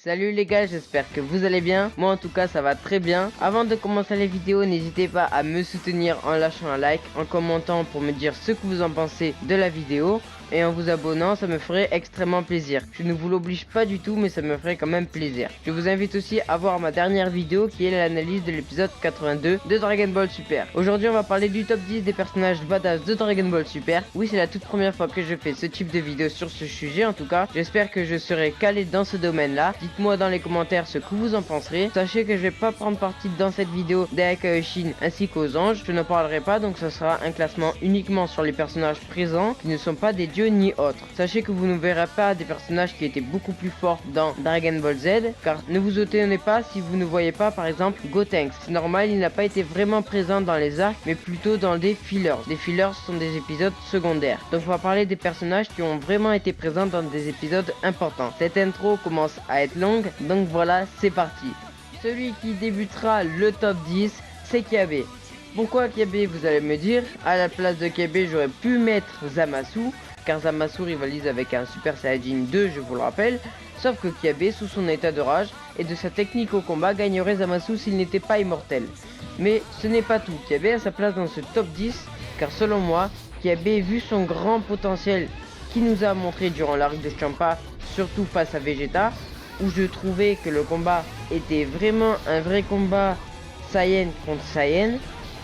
Salut les gars, j'espère que vous allez bien. Moi en tout cas ça va très bien. Avant de commencer les vidéos, n'hésitez pas à me soutenir en lâchant un like, en commentant pour me dire ce que vous en pensez de la vidéo. Et en vous abonnant, ça me ferait extrêmement plaisir. Je ne vous l'oblige pas du tout, mais ça me ferait quand même plaisir. Je vous invite aussi à voir ma dernière vidéo qui est l'analyse de l'épisode 82 de Dragon Ball Super. Aujourd'hui on va parler du top 10 des personnages badass de Dragon Ball Super. Oui, c'est la toute première fois que je fais ce type de vidéo sur ce sujet en tout cas. J'espère que je serai calé dans ce domaine là. Dites-moi dans les commentaires ce que vous en penserez. Sachez que je vais pas prendre parti dans cette vidéo des Kaioshin ainsi qu'aux anges. Je ne parlerai pas, donc ce sera un classement uniquement sur les personnages présents qui ne sont pas des dieux ni autres. Sachez que vous ne verrez pas des personnages qui étaient beaucoup plus forts dans Dragon Ball Z, car ne vous étonnez pas si vous ne voyez pas par exemple Gotenks. C'est normal, il n'a pas été vraiment présent dans les arcs, mais plutôt dans des fillers. Les fillers sont des épisodes secondaires. Donc on va parler des personnages qui ont vraiment été présents dans des épisodes importants. Cette intro commence à être longue, donc voilà, c'est parti. Celui qui débutera le top 10, c'est Kiabe. Pourquoi Kiabe, vous allez me dire? À la place de Kiabe, j'aurais pu mettre Zamasu, car Zamasu rivalise avec un Super Saiyajin 2, je vous le rappelle. Sauf que Kiabe, sous son état de rage et de sa technique au combat, gagnerait Zamasu s'il n'était pas immortel. Mais ce n'est pas tout. Kiabe a sa place dans ce top 10, car selon moi, Kiabe, vu son grand potentiel qu'il nous a montré durant l'arc de Champa, surtout face à Vegeta, où je trouvais que le combat était vraiment un vrai combat Saiyan contre Saiyan,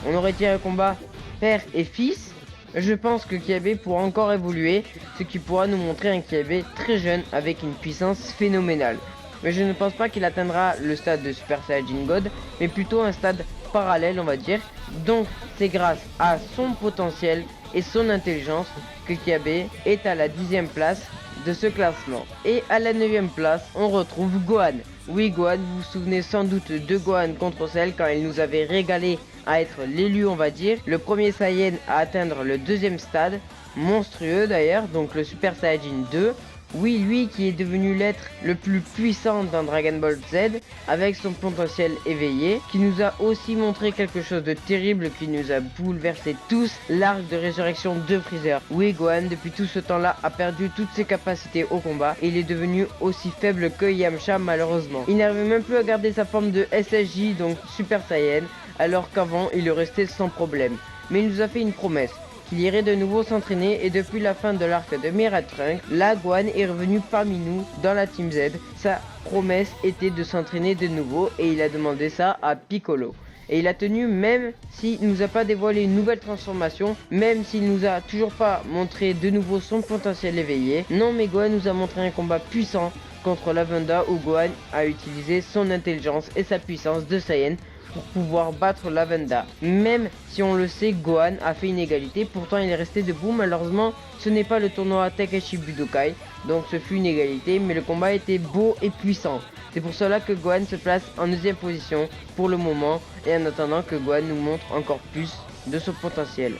on aurait dit un combat père et fils. Je pense que Kiabe pourra encore évoluer, ce qui pourra nous montrer un Kiabe très jeune avec une puissance phénoménale. Mais je ne pense pas qu'il atteindra le stade de Super Saiyajin God, mais plutôt un stade parallèle on va dire. Donc c'est grâce à son potentiel et son intelligence que Kiabe est à la 10e place de ce classement. Et à la 9e place, on retrouve Gohan. Oui, Gohan, vous vous souvenez sans doute de Gohan contre Cell quand il nous avait régalé à être l'élu, on va dire. Le premier Saiyan à atteindre le 2e stade, monstrueux d'ailleurs, donc le Super Saiyajin 2. Oui, lui qui est devenu l'être le plus puissant dans Dragon Ball Z, avec son potentiel éveillé, qui nous a aussi montré quelque chose de terrible qui nous a bouleversé tous, l'arc de résurrection de Freezer. Oui, Gohan, depuis tout ce temps-là, a perdu toutes ses capacités au combat, et il est devenu aussi faible que Yamcha malheureusement. Il n'arrivait même plus à garder sa forme de SSJ, donc Super Saiyan, alors qu'avant, il le restait sans problème. Mais il nous a fait une promesse, qu'il irait de nouveau s'entraîner, et depuis la fin de l'arc de Mira Trunks, là Gohan est revenu parmi nous dans la Team Z. Sa promesse était de s'entraîner de nouveau et il a demandé ça à Piccolo. Et il a tenu, même s'il nous a pas dévoilé une nouvelle transformation, même s'il nous a toujours pas montré de nouveau son potentiel éveillé. Non, mais Gohan nous a montré un combat puissant contre Lavanda où Gohan a utilisé son intelligence et sa puissance de Saiyan pour pouvoir battre Lavanda. Même si on le sait, Gohan a fait une égalité, pourtant il est resté debout. Malheureusement, ce n'est pas le tournoi Takeshi Budokai, donc ce fut une égalité, mais le combat était beau et puissant. C'est pour cela que Gohan se place en 2e position pour le moment, et en attendant que Gohan nous montre encore plus de son potentiel.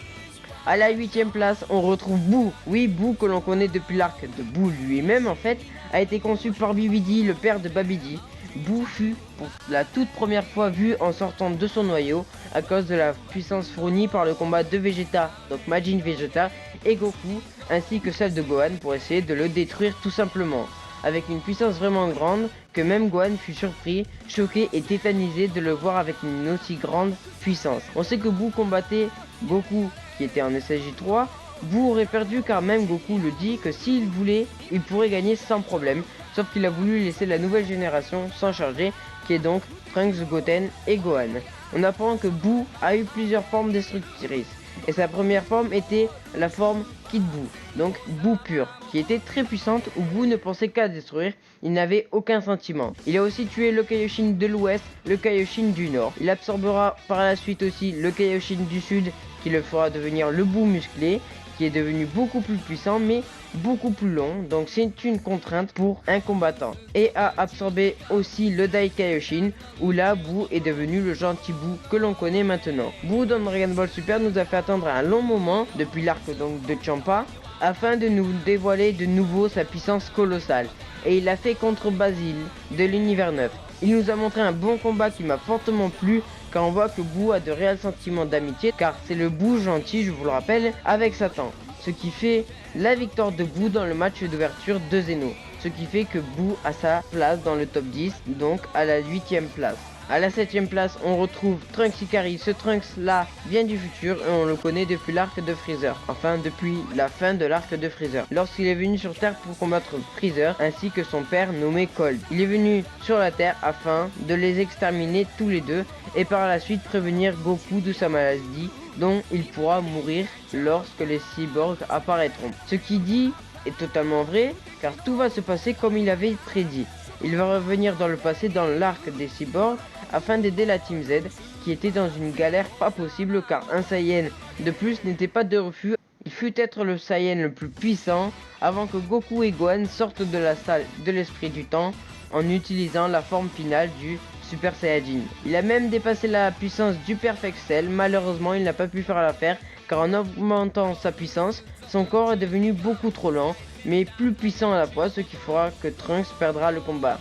À la 8e place, on retrouve Boo. Oui, Boo que l'on connaît depuis l'arc de Boo lui-même en fait, a été conçu par Bibidi, le père de Babidi. Boo fut pour la toute première fois vu en sortant de son noyau à cause de la puissance fournie par le combat de Vegeta, donc Majin Vegeta et Goku, ainsi que celle de Gohan pour essayer de le détruire tout simplement. Avec une puissance vraiment grande que même Gohan fut surpris, choqué et tétanisé de le voir avec une aussi grande puissance. On sait que Boo combattait Goku qui était en SSJ3. Boo aurait perdu car même Goku le dit que s'il voulait, il pourrait gagner sans problème. Sauf qu'il a voulu laisser la nouvelle génération s'en charger, qui est donc Trunks, Goten et Gohan. On apprend que Boo a eu plusieurs formes destructrices. Et sa première forme était la forme Kid Boo, donc Boo pur, qui était très puissante où Boo ne pensait qu'à détruire, il n'avait aucun sentiment. Il a aussi tué le Kaioshin de l'ouest, le Kaioshin du nord. Il absorbera par la suite aussi le Kaioshin du sud, qui le fera devenir le Boo musclé, qui est devenu beaucoup plus puissant mais beaucoup plus long, donc c'est une contrainte pour un combattant. Et a absorbé aussi le Dai Kaioshin, où là Boo est devenu le gentil Boo que l'on connaît maintenant. Boo dans Dragon Ball Super nous a fait attendre un long moment, depuis l'arc donc de Champa, afin de nous dévoiler de nouveau sa puissance colossale. Et il l'a fait contre Basile de l'univers 9. Il nous a montré un bon combat qui m'a fortement plu, car on voit que Boo a de réels sentiments d'amitié, car c'est le Boo gentil, je vous le rappelle, avec Satan. Ce qui fait la victoire de Boo dans le match d'ouverture de Zeno. ce qui fait que Boo a sa place dans le top 10, donc à la 8ème place. À la 7ème place, on retrouve Trunks Ikari. Ce Trunks là vient du futur et on le connaît depuis l'arc de Freezer. Enfin, depuis la fin de l'arc de Freezer. Lorsqu'il est venu sur Terre pour combattre Freezer ainsi que son père nommé Cold. Il est venu sur la Terre afin de les exterminer tous les deux et par la suite prévenir Goku de sa maladie dont il pourra mourir lorsque les cyborgs apparaîtront. Ce qu'il dit est totalement vrai car tout va se passer comme il avait prédit. Il va revenir dans le passé dans l'arc des cyborgs afin d'aider la Team Z qui était dans une galère pas possible car un Saiyan de plus n'était pas de refus. Il fut être le Saiyan le plus puissant avant que Goku et Gohan sortent de la salle de l'esprit du temps en utilisant la forme finale du Super Saiyajin. Il a même dépassé la puissance du Perfect Cell. Malheureusement, il n'a pas pu faire l'affaire car en augmentant sa puissance, son corps est devenu beaucoup trop lent mais plus puissant à la fois, ce qui fera que Trunks perdra le combat.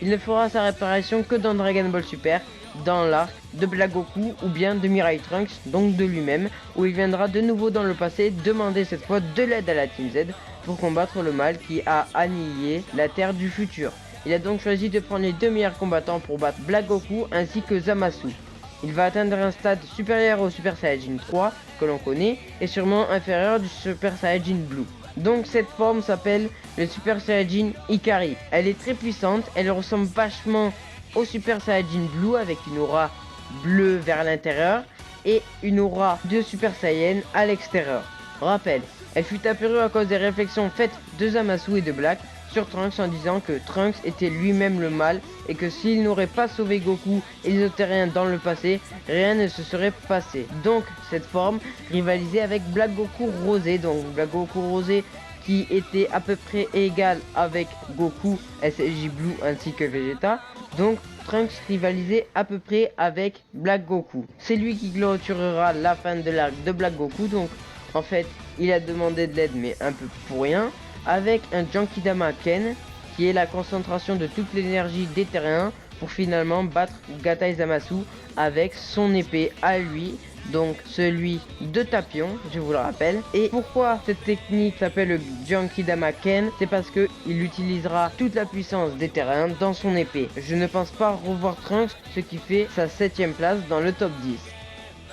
Il ne fera sa réparation que dans Dragon Ball Super, dans l'arc de Black Goku ou bien de Mirai Trunks, donc de lui-même, où il viendra de nouveau dans le passé demander cette fois de l'aide à la Team Z pour combattre le mal qui a annihilé la Terre du futur. Il a donc choisi de prendre les deux meilleurs combattants pour battre Black Goku ainsi que Zamasu. Il va atteindre un stade supérieur au Super Saiyajin 3 que l'on connaît et sûrement inférieur du Super Saiyajin Blue. Donc cette forme s'appelle le Super Saiyajin Ikari. Elle est très puissante, elle ressemble vachement au Super Saiyajin Blue avec une aura bleue vers l'intérieur et une aura de Super Saiyan à l'extérieur. Rappel, elle fut apparue à cause des réflexions faites de Zamasu et de Black sur Trunks en disant que Trunks était lui-même le mal et que s'il n'aurait pas sauvé Goku et les Terriens dans le passé, rien ne se serait passé. Donc cette forme rivalisait avec Black Goku Rosé, donc Black Goku Rosé qui était à peu près égal avec Goku, SSJ Blue ainsi que Vegeta. Donc Trunks rivalisait à peu près avec Black Goku. C'est lui qui clôturera la fin de l'arc de Black Goku, donc en fait il a demandé de l'aide mais un peu pour rien, avec un Genkidama Ken qui est la concentration de toute l'énergie des Terriens pour finalement battre Gatai Zamasu avec son épée à lui, donc celui de Tapion, je vous le rappelle. Et pourquoi cette technique s'appelle le Genkidama Ken? C'est parce que il utilisera toute la puissance des Terriens dans son épée. Je ne pense pas revoir Trunks, ce qui fait sa 7ème place dans le top 10.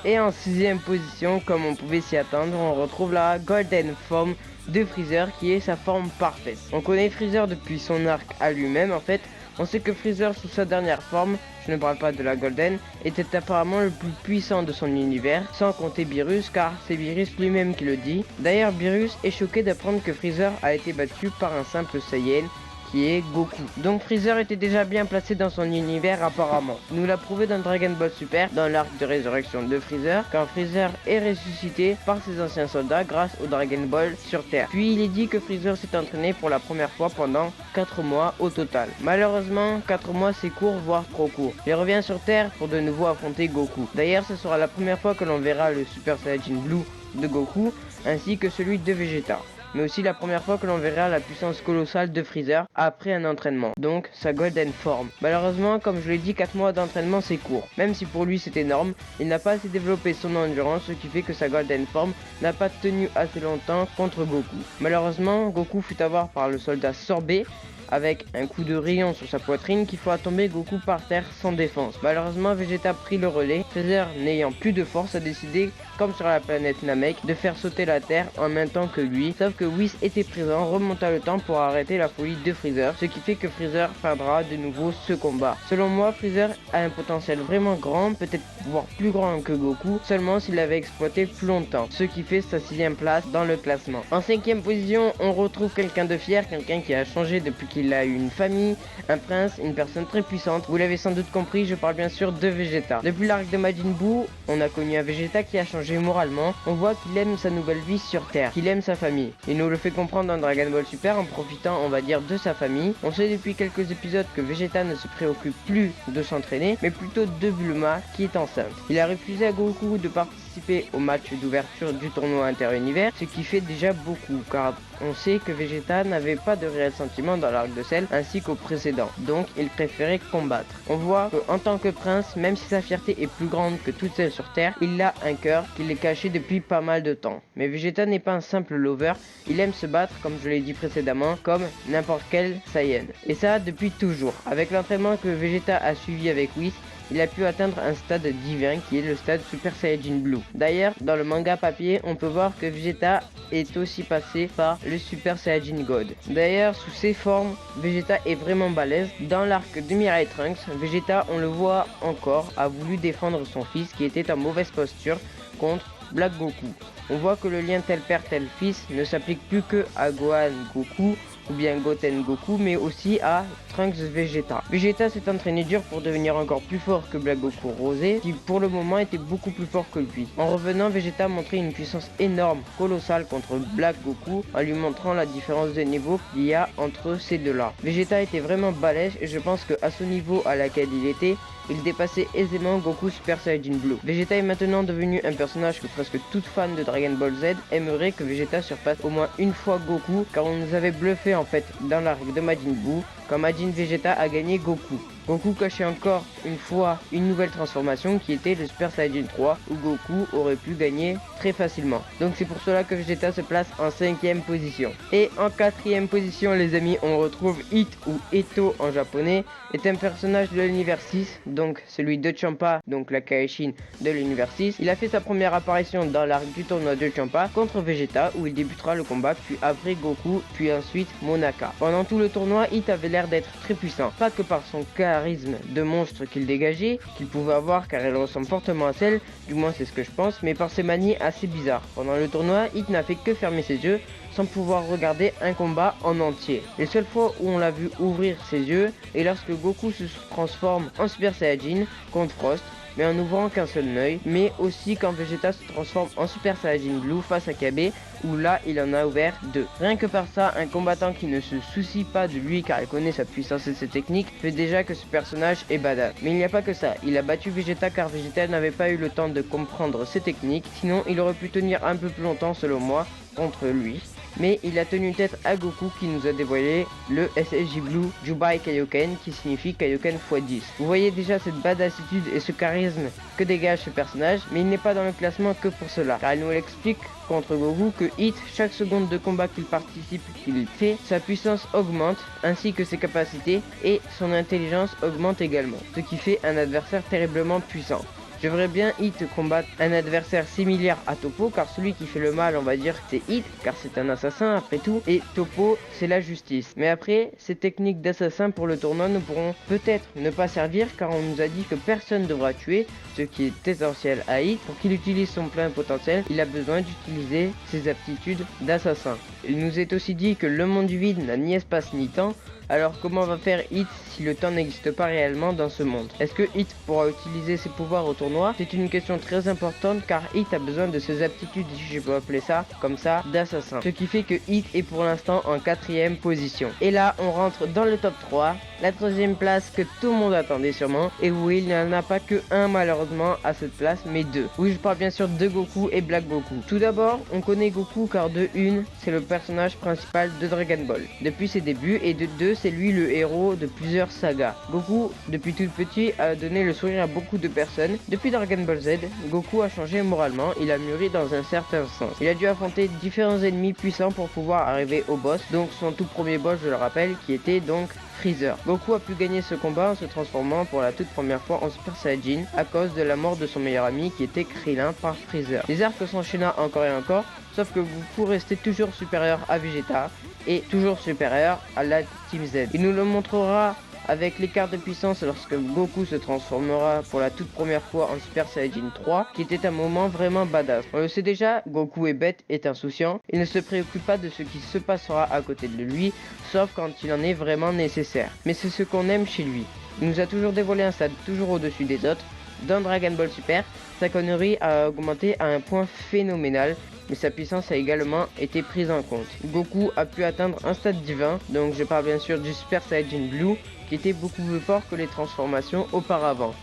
Et en 6ème position, comme on pouvait s'y attendre, on retrouve la Golden Form de Freezer qui est sa forme parfaite. On connaît Freezer depuis son arc à lui-même en fait. On sait que Freezer sous sa dernière forme, je ne parle pas de la Golden, était apparemment le plus puissant de son univers, sans compter Beerus car c'est Beerus lui-même qui le dit. D'ailleurs Beerus est choqué d'apprendre que Freezer a été battu par un simple Saiyan qui est Goku. Donc Freezer était déjà bien placé dans son univers apparemment. Il nous l'a prouvé dans Dragon Ball Super, dans l'arc de résurrection de Freezer, quand Freezer est ressuscité par ses anciens soldats grâce au Dragon Ball sur Terre. Puis il est dit que Freezer s'est entraîné pour la première fois pendant 4 mois au total. Malheureusement, 4 mois c'est court, voire trop court. Il revient sur Terre pour de nouveau affronter Goku. D'ailleurs, ce sera la première fois que l'on verra le Super Saiyajin Blue de Goku, ainsi que celui de Vegeta. Mais aussi la première fois que l'on verra la puissance colossale de Freezer après un entraînement, donc sa Golden Form. Malheureusement, comme je l'ai dit, 4 mois d'entraînement c'est court. Même si pour lui c'est énorme, il n'a pas assez développé son endurance, ce qui fait que sa Golden Form n'a pas tenu assez longtemps contre Goku. Malheureusement, Goku fut avoir par le soldat Sorbet, avec un coup de rayon sur sa poitrine qui fera tomber Goku par terre sans défense. Malheureusement, Vegeta prit le relais. Freezer, n'ayant plus de force, a décidé, comme sur la planète Namek, de faire sauter la Terre en même temps que lui. Sauf que Whis était présent, remonta le temps pour arrêter la folie de Freezer, ce qui fait que Freezer perdra de nouveau ce combat. Selon moi, Freezer a un potentiel vraiment grand, peut-être voire plus grand que Goku, seulement s'il l'avait exploité plus longtemps, ce qui fait sa 6ème place dans le classement. En 5ème position, on retrouve quelqu'un de fier, quelqu'un qui a changé depuis qu'il a eu une famille, un prince, une personne très puissante. Vous l'avez sans doute compris, je parle bien sûr de Vegeta. Depuis l'arc de Majin Buu, on a connu un Vegeta qui a changé moralement. On voit qu'il aime sa nouvelle vie sur Terre, qu'il aime sa famille. Il nous le fait comprendre dans Dragon Ball Super en profitant, on va dire, de sa famille. On sait depuis quelques épisodes que Vegeta ne se préoccupe plus de s'entraîner, mais plutôt de Bulma qui est enceinte. Il a refusé à Goku de participer participé au match d'ouverture du tournoi inter-univers, ce qui fait déjà beaucoup car on sait que Vegeta n'avait pas de réel sentiment dans l'arc de Cell ainsi qu'au précédent, donc il préférait combattre. On voit qu'en tant que prince, même si sa fierté est plus grande que toute celle sur Terre, il a un cœur qu'il est caché depuis pas mal de temps. Mais Vegeta n'est pas un simple lover, il aime se battre comme je l'ai dit précédemment, comme n'importe quel Saiyan. Et ça depuis toujours. Avec l'entraînement que Vegeta a suivi avec Whis, il a pu atteindre un stade divin qui est le stade Super Saiyajin Blue. D'ailleurs, dans le manga papier, on peut voir que Vegeta est aussi passé par le Super Saiyajin God. D'ailleurs, sous ces formes, Vegeta est vraiment balèze. Dans l'arc de Mirai Trunks, Vegeta, on le voit encore, a voulu défendre son fils qui était en mauvaise posture contre Black Goku. On voit que le lien tel père tel fils ne s'applique plus que à Gohan Goku ou bien Goten Goku, mais aussi à Trunks Vegeta. Vegeta s'est entraîné dur pour devenir encore plus fort que Black Goku Rosé, qui pour le moment était beaucoup plus fort que lui. En revenant, Vegeta a montré une puissance énorme, colossale contre Black Goku, en lui montrant la différence de niveau qu'il y a entre ces deux-là. Vegeta était vraiment balèze et je pense qu'à ce niveau à laquelle il était, il dépassait aisément Goku Super Saiyajin Blue. Vegeta est maintenant devenu un personnage que presque toute fan de Dragon Ball Z aimerait que Vegeta surpasse au moins une fois Goku, car on nous avait bluffé en fait dans l'arc de Majin Buu quand Majin Vegeta a gagné Goku. Goku cachait encore une fois une nouvelle transformation qui était le Super Saiyajin 3 où Goku aurait pu gagner très facilement. Donc c'est pour cela que Vegeta se place en 5e position. Et en 4e position les amis, on retrouve Hit ou Eto en japonais, est un personnage de l'univers 6, donc celui de Champa, donc la Kaishin de l'univers 6. Il a fait sa première apparition dans l'arc du tournoi de Champa contre Vegeta où il débutera le combat, puis après Goku, puis ensuite Monaka. Pendant tout le tournoi, Hit avait l'air d'être très puissant, pas que par son charisme de monstre qu'il dégageait, qu'il pouvait avoir car elle ressemble fortement à celle, du moins c'est ce que je pense, mais par ses manies assez bizarres. Pendant le tournoi, Hit n'a fait que fermer ses yeux sans pouvoir regarder un combat en entier. Les seules fois où on l'a vu ouvrir ses yeux est lorsque Goku se transforme en Super Saiyajin contre Frost, mais en ouvrant qu'un seul œil, mais aussi quand Vegeta se transforme en Super Saiyajin Blue face à Kabe, où là il en a ouvert 2. Rien que par ça, un combattant qui ne se soucie pas de lui car il connaît sa puissance et ses techniques, fait déjà que ce personnage est badass. Mais il n'y a pas que ça, il a battu Vegeta car Vegeta n'avait pas eu le temps de comprendre ses techniques, sinon il aurait pu tenir un peu plus longtemps selon moi contre lui. Mais il a tenu tête à Goku qui nous a dévoilé le SSJ Blue Jubai Kaioken qui signifie Kaioken x10. Vous voyez déjà cette badassitude et ce charisme que dégage ce personnage, mais il n'est pas dans le classement que pour cela, car il nous l'explique contre Goku que Hit, chaque seconde de combat qu'il participe, qu'il fait, sa puissance augmente, ainsi que ses capacités et son intelligence augmente également, ce qui fait un adversaire terriblement puissant. J'aimerais bien Hit combattre un adversaire similaire à Toppo car celui qui fait le mal on va dire c'est Hit car c'est un assassin après tout et Toppo c'est la justice. Mais après ces techniques d'assassin pour le tournoi ne pourront peut-être ne pas servir car on nous a dit que personne ne devra tuer, ce qui est essentiel à Hit. Pour qu'il utilise son plein potentiel, il a besoin d'utiliser ses aptitudes d'assassin. Il nous est aussi dit que le monde du vide n'a ni espace ni temps. Alors comment va faire Hit si le temps n'existe pas réellement dans ce monde? Est-ce que Hit pourra utiliser ses pouvoirs au tournoi? C'est une question très importante car Hit a besoin de ses aptitudes, si je peux appeler ça comme ça, d'assassin. Ce qui fait que Hit est pour l'instant en 4e position. Et là on rentre dans le top 3, la 3e place que tout le monde attendait sûrement. Et oui, il n'y en a pas que un malheureusement à cette place, mais 2. Oui, je parle bien sûr de Goku et Black Goku. Tout d'abord, on connaît Goku car de 1, c'est le personnage principal de Dragon Ball depuis ses débuts, et de 2, c'est lui le héros de plusieurs sagas. Goku, depuis tout petit, a donné le sourire à beaucoup de personnes. Depuis Dragon Ball Z, Goku a changé moralement, il a mûri dans un certain sens. Il a dû affronter différents ennemis puissants pour pouvoir arriver au boss, donc son tout premier boss, je le rappelle, qui était donc Freezer. Goku a pu gagner ce combat en se transformant pour la toute première fois en Super Saiyajin à cause de la mort de son meilleur ami qui était Krillin par Freezer. Les arcs s'enchaîna encore et encore, sauf que Goku restait toujours supérieur à Vegeta et toujours supérieur à la Team Z. Il nous le montrera avec l'écart de puissance lorsque Goku se transformera pour la toute première fois en Super Saiyajin 3, qui était un moment vraiment badass. On le sait déjà, Goku est bête, est insouciant, il ne se préoccupe pas de ce qui se passera à côté de lui, sauf quand il en est vraiment nécessaire. Mais c'est ce qu'on aime chez lui. Il nous a toujours dévoilé un stade toujours au-dessus des autres. Dans Dragon Ball Super, sa connerie a augmenté à un point phénoménal, mais sa puissance a également été prise en compte. Goku a pu atteindre un stade divin, donc je parle bien sûr du Super Saiyajin Blue, qui était beaucoup plus fort que les transformations auparavant.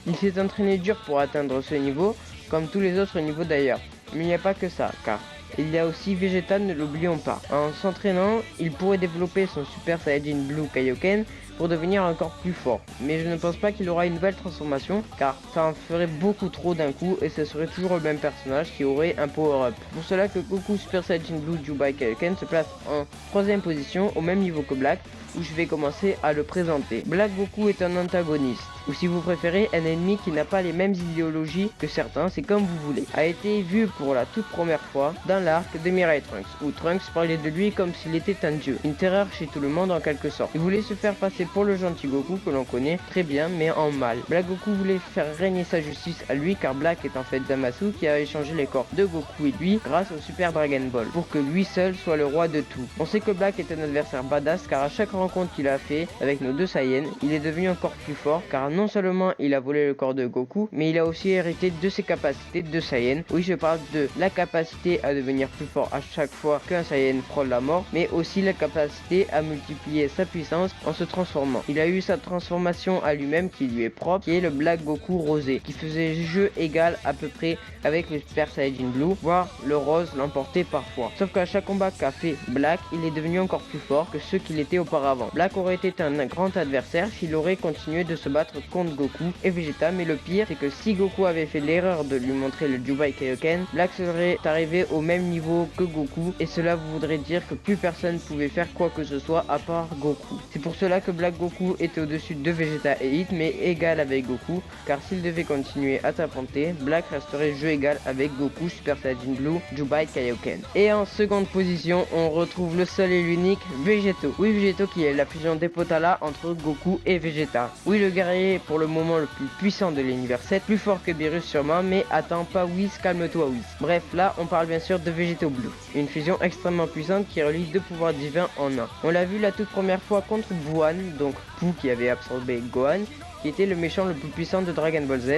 Il s'est entraîné dur pour atteindre ce niveau, comme tous les autres niveaux d'ailleurs. Mais il n'y a pas que ça, car il y a aussi Vegeta, ne l'oublions pas. En s'entraînant, il pourrait développer son Super Saiyajin Blue Kaioken pour devenir encore plus fort. Mais je ne pense pas qu'il aura une nouvelle transformation, car ça en ferait beaucoup trop d'un coup et ce serait toujours le même personnage qui aurait un power-up. Pour cela que Goku Super Saiyajin Blue Jubai Kaioken se place en 3ème position au même niveau que Black, où je vais commencer à le présenter. Black Goku est un antagoniste, ou si vous préférez, un ennemi qui n'a pas les mêmes idéologies que certains, c'est comme vous voulez. A été vu pour la toute première fois dans l'arc de Mirai Trunks, où Trunks parlait de lui comme s'il était un dieu, une terreur chez tout le monde en quelque sorte. Il voulait se faire passer pour le gentil Goku que l'on connaît très bien, mais en mal. Black Goku voulait faire régner sa justice à lui, car Black est en fait Zamasu qui a échangé les corps de Goku et lui grâce au Super Dragon Ball, pour que lui seul soit le roi de tout. On sait que Black est un adversaire badass, car à chaque rencontre qu'il a fait avec nos deux Saiyans, il est devenu encore plus fort, car non seulement il a volé le corps de Goku, mais il a aussi hérité de ses capacités de Saiyan. Oui, je parle de la capacité à devenir plus fort à chaque fois qu'un Saiyan frôle la mort, mais aussi la capacité à multiplier sa puissance en se transformant. Il a eu sa transformation à lui-même qui lui est propre, qui est le Black Goku rosé, qui faisait jeu égal à peu près avec le Super Saiyajin Blue, voire le rose l'emportait parfois. Sauf qu'à chaque combat qu'a fait Black, il est devenu encore plus fort que ce qu'il était auparavant. Black aurait été un grand adversaire s'il aurait continué de se battre contre Goku et Vegeta, mais le pire c'est que si Goku avait fait l'erreur de lui montrer le Jubai Kaioken, Black serait arrivé au même niveau que Goku, et cela voudrait dire que plus personne pouvait faire quoi que ce soit à part Goku. C'est pour cela que Black Goku était au-dessus de Vegeta et Hit, mais égal avec Goku, car s'il devait continuer à s'affronter, Black resterait jeu égal avec Goku Super Saiyajin Blue Jubai Kaioken. Et en seconde position, on retrouve le seul et l'unique Vegeto. Oui, Vegeto qui est la fusion des Potala entre Goku et Vegeta. Oui, le guerrier pour le moment le plus puissant de l'univers 7, plus fort que Beerus sûrement, mais attends pas Whis, calme-toi Whis. Bref, là on parle bien sûr de Vegeto Blue, une fusion extrêmement puissante qui relie deux pouvoirs divins en un. On l'a vu la toute première fois contre Buan, donc Pooh qui avait absorbé Gohan, qui était le méchant le plus puissant de Dragon Ball Z,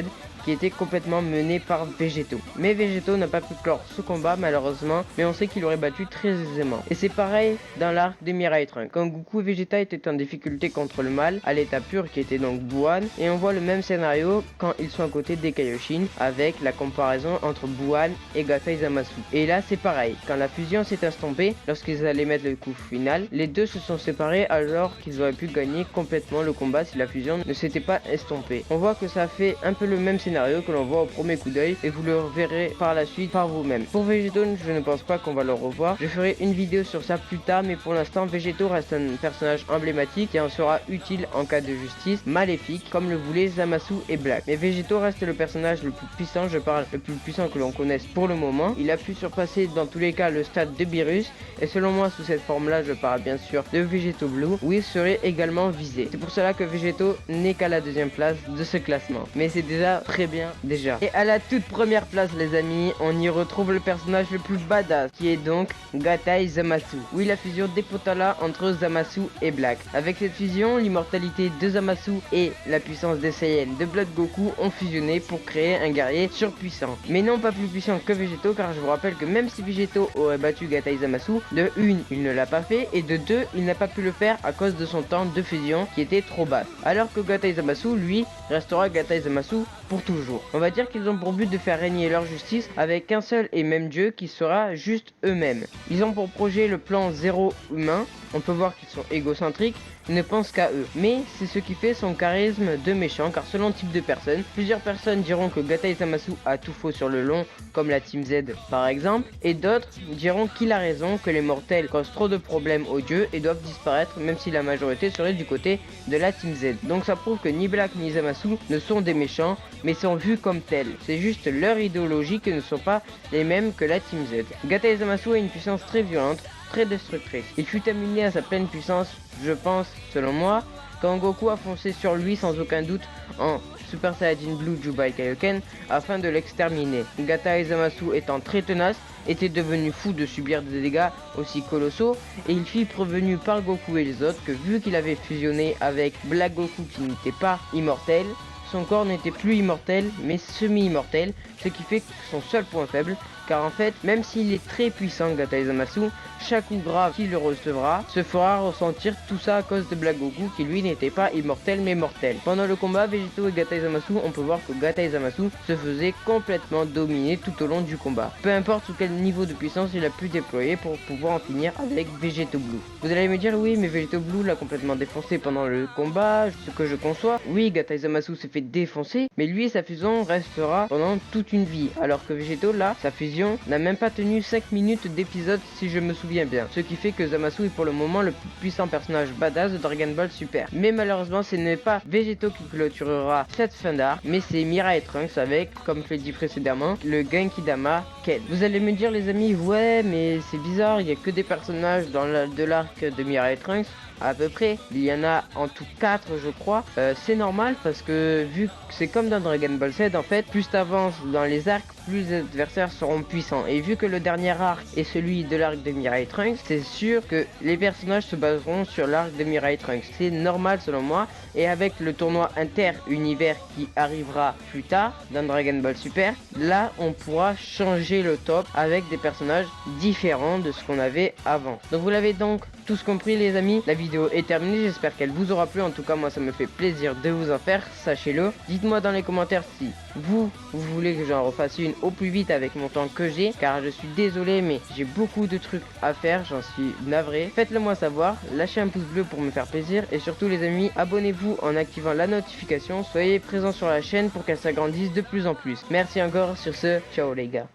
qui était complètement mené par Vegeto. Mais Vegeto n'a pas pu clore ce combat malheureusement, mais on sait qu'il aurait battu très aisément. Et c'est pareil dans l'arc de Mirai Trunks, quand Goku et Vegeta étaient en difficulté contre le mal, à l'état pur qui était donc Buan, et on voit le même scénario quand ils sont à côté des Kaioshin, avec la comparaison entre Buan et Gatai Zamasu. Et là c'est pareil, quand la fusion s'est estompée, lorsqu'ils allaient mettre le coup final, les deux se sont séparés alors qu'ils auraient pu gagner complètement le combat si la fusion ne s'était pas estompée. On voit que ça fait un peu le même scénario que l'on voit au premier coup d'œil et vous le verrez par la suite par vous-même. Pour Vegeto, je ne pense pas qu'on va le revoir. Je ferai une vidéo sur ça plus tard, mais pour l'instant Vegeto reste un personnage emblématique et en sera utile en cas de justice maléfique comme le voulaient Zamasu et Black. Mais Vegeto reste le personnage le plus puissant, je parle le plus puissant que l'on connaisse pour le moment. Il a pu surpasser dans tous les cas le stade de Beerus et selon moi sous cette forme là je parle bien sûr de Vegeto Blue où il serait également visé. C'est pour cela que Vegeto n'est qu'à la deuxième place de ce classement. Mais c'est déjà très bien déjà. Et à la toute première place les amis, on y retrouve le personnage le plus badass qui est donc Gatai Zamasu. Oui, la fusion des Potala entre Zamasu et Black. Avec cette fusion, l'immortalité de Zamasu et la puissance des Saiyans de Blood Goku ont fusionné pour créer un guerrier surpuissant. Mais non pas plus puissant que Vegeto, car je vous rappelle que même si Vegeto aurait battu Gatai Zamasu, de une, il ne l'a pas fait, et de deux, il n'a pas pu le faire à cause de son temps de fusion qui était trop basse. Alors que Gatai Zamasu, lui, restera Gatai Zamasu pour toujours. On va dire qu'ils ont pour but de faire régner leur justice avec un seul et même dieu qui sera juste eux-mêmes. Ils ont pour projet le plan zéro humain. On peut voir qu'ils sont égocentriques, ils ne pensent qu'à eux. Mais c'est ce qui fait son charisme de méchant, car selon type de personne, plusieurs personnes diront que Gatai Zamasu a tout faux sur le long, comme la Team Z par exemple, et d'autres diront qu'il a raison, que les mortels causent trop de problèmes aux dieux et doivent disparaître, même si la majorité serait du côté de la Team Z. Donc ça prouve que ni Black ni Zamasu ne sont des méchants, mais sont vus comme tels. C'est juste leur idéologie qui ne sont pas les mêmes que la Team Z. Gatai Zamasu a une puissance très violente, très destructrice. Il fut amené à sa pleine puissance, je pense, selon moi, quand Goku a foncé sur lui sans aucun doute en Super Saiyajin Blue Jubai Kaioken afin de l'exterminer. Gatai Zamasu étant très tenace, était devenu fou de subir des dégâts aussi colossaux et il fut prévenu par Goku et les autres que vu qu'il avait fusionné avec Black Goku qui n'était pas immortel, son corps n'était plus immortel mais semi-immortel, ce qui fait que son seul point faible car en fait, même s'il est très puissant Gata Zamasu, chaque coup grave qu'il recevra se fera ressentir tout ça à cause de Black Goku qui lui n'était pas immortel mais mortel. Pendant le combat, Végéto et Gata Zamasu, on peut voir que Gata Zamasu se faisait complètement dominer tout au long du combat. Peu importe sous quel niveau de puissance il a pu déployer pour pouvoir en finir avec Végéto Blue. Vous allez me dire oui mais Végéto Blue l'a complètement défoncé pendant le combat, ce que je conçois. Oui, Gata Zamasu s'est fait défoncer, mais lui sa fusion restera pendant toute une vie. Alors que Végéto là, sa fusion n'a même pas tenu 5 minutes d'épisode si je me souviens bien. Ce qui fait que Zamasu est pour le moment le plus puissant personnage badass de Dragon Ball Super. Mais malheureusement ce n'est pas Végéto qui clôturera cette fin d'arc, mais c'est Mira et Trunks avec, comme je l'ai dit précédemment, le Genkidama Ken. Vous allez me dire les amis, ouais mais c'est bizarre, il n'y a que des personnages dans de l'arc de Mira et Trunks. À peu près, il y en a en tout 4 je crois. C'est normal parce que vu que c'est comme dans Dragon Ball Z en fait, plus t'avances dans les arcs, plus les adversaires seront puissants. Et vu que le dernier arc est celui de l'arc de Mirai Trunks, c'est sûr que les personnages se baseront sur l'arc de Mirai Trunks. C'est normal selon moi. Et avec le tournoi inter-univers qui arrivera plus tard dans Dragon Ball Super, là on pourra changer le top avec des personnages différents de ce qu'on avait avant. Donc vous l'avez donc tous compris les amis, la vidéo est terminée, j'espère qu'elle vous aura plu, en tout cas moi ça me fait plaisir de vous en faire, sachez-le. Dites-moi dans les commentaires si vous voulez que j'en refasse une au plus vite avec mon temps que j'ai, car je suis désolé mais j'ai beaucoup de trucs à faire, j'en suis navré. Faites-le moi savoir, lâchez un pouce bleu pour me faire plaisir et surtout les amis, abonnez-vous en activant la notification, soyez présents sur la chaîne pour qu'elle s'agrandisse de plus en plus. Merci encore, sur ce, ciao les gars.